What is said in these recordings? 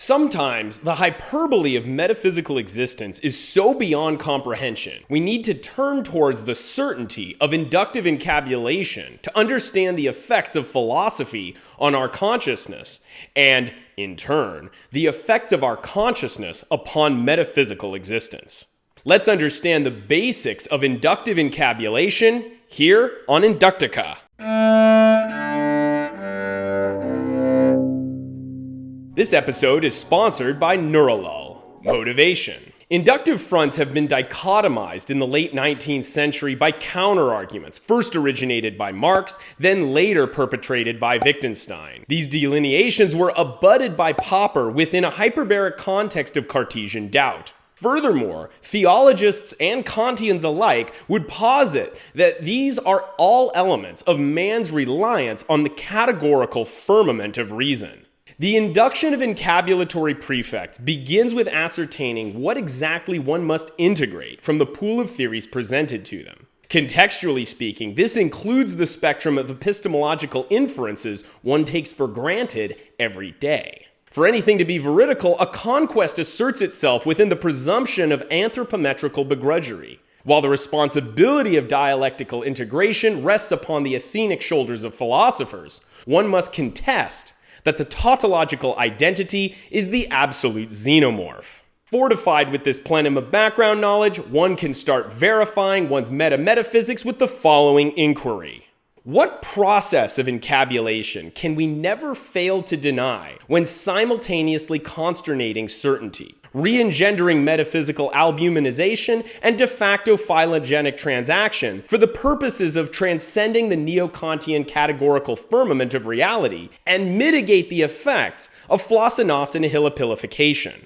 Sometimes the hyperbole of metaphysical existence is so beyond comprehension, we need to turn towards the certainty of inductive encabulation to understand the effects of philosophy on our consciousness, and, in turn, the effects of our consciousness upon metaphysical existence. Let's understand the basics of inductive encabulation here on Inductica. This episode is sponsored by Neurolol. Motivation. Inductive fronts have been dichotomized in the late 19th century by counter-arguments, first originated by Marx, then later perpetrated by Wittgenstein. These delineations were abutted by Popper within a hyperbaric context of Cartesian doubt. Furthermore, theologists and Kantians alike would posit that these are all elements of man's reliance on the categorical firmament of reason. The induction of encabulatory prefects begins with ascertaining what exactly one must integrate from the pool of theories presented to them. Contextually speaking, this includes the spectrum of epistemological inferences one takes for granted every day. For anything to be veridical, a conquest asserts itself within the presumption of anthropometrical begrudgery, while the responsibility of dialectical integration rests upon the Athenic shoulders of philosophers. One must contest that the tautological identity is the absolute xenomorph. Fortified with this plenum of background knowledge, one can start verifying one's meta-metaphysics with the following inquiry. What process of encabulation can we never fail to deny when simultaneously consternating certainty, re-engendering metaphysical albuminization and de facto phylogenetic transaction for the purposes of transcending the neo-Kantian categorical firmament of reality and mitigate the effects of flossinos and nihilopilification?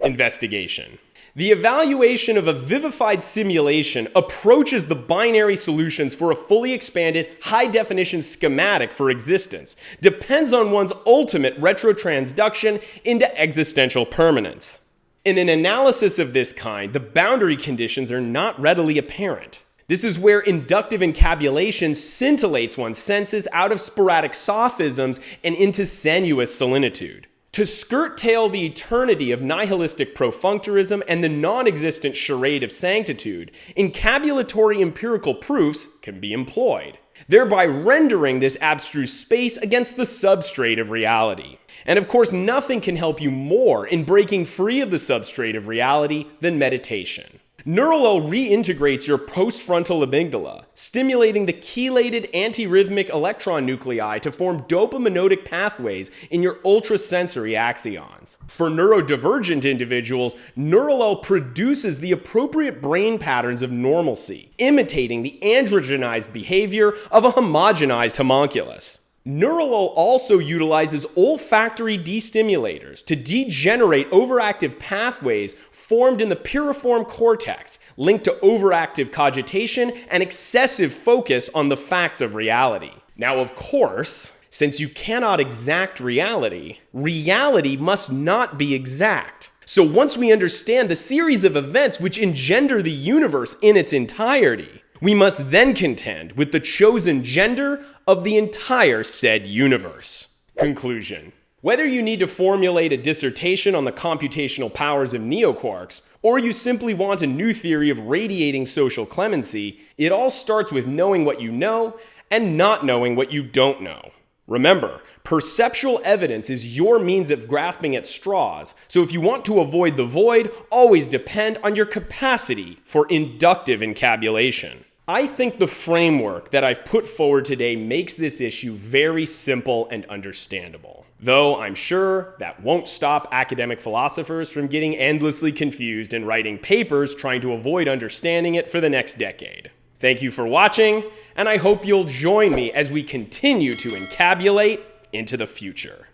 Investigation. The evaluation of a vivified simulation approaches the binary solutions for a fully expanded, high-definition schematic for existence, depends on one's ultimate retrotransduction into existential permanence. In an analysis of this kind, the boundary conditions are not readily apparent. This is where inductive encabulation scintillates one's senses out of sporadic sophisms and into sensuous solenitude. To skirt-tail the eternity of nihilistic profunctorism and the non-existent charade of sanctitude, encabulatory empirical proofs can be employed, thereby rendering this abstruse space against the substrate of reality. And of course, nothing can help you more in breaking free of the substrate of reality than meditation. Neurolol reintegrates your postfrontal amygdala, stimulating the chelated antirhythmic electron nuclei to form dopaminotic pathways in your ultrasensory axons. For neurodivergent individuals, Neurolol produces the appropriate brain patterns of normalcy, imitating the androgenized behavior of a homogenized homunculus. Neurolol also utilizes olfactory destimulators to degenerate overactive pathways formed in the piriform cortex, linked to overactive cogitation and excessive focus on the facts of reality. Now, of course, since you cannot exact reality, reality must not be exact. So once we understand the series of events which engender the universe in its entirety, we must then contend with the chosen gender of the entire said universe. Conclusion. Whether you need to formulate a dissertation on the computational powers of neoquarks, or you simply want a new theory of radiating social clemency, it all starts with knowing what you know and not knowing what you don't know. Remember, perceptual evidence is your means of grasping at straws, so if you want to avoid the void, always depend on your capacity for inductive encabulation. I think the framework that I've put forward today makes this issue very simple and understandable. Though I'm sure that won't stop academic philosophers from getting endlessly confused and writing papers trying to avoid understanding it for the next decade. Thank you for watching, and I hope you'll join me as we continue to encabulate into the future.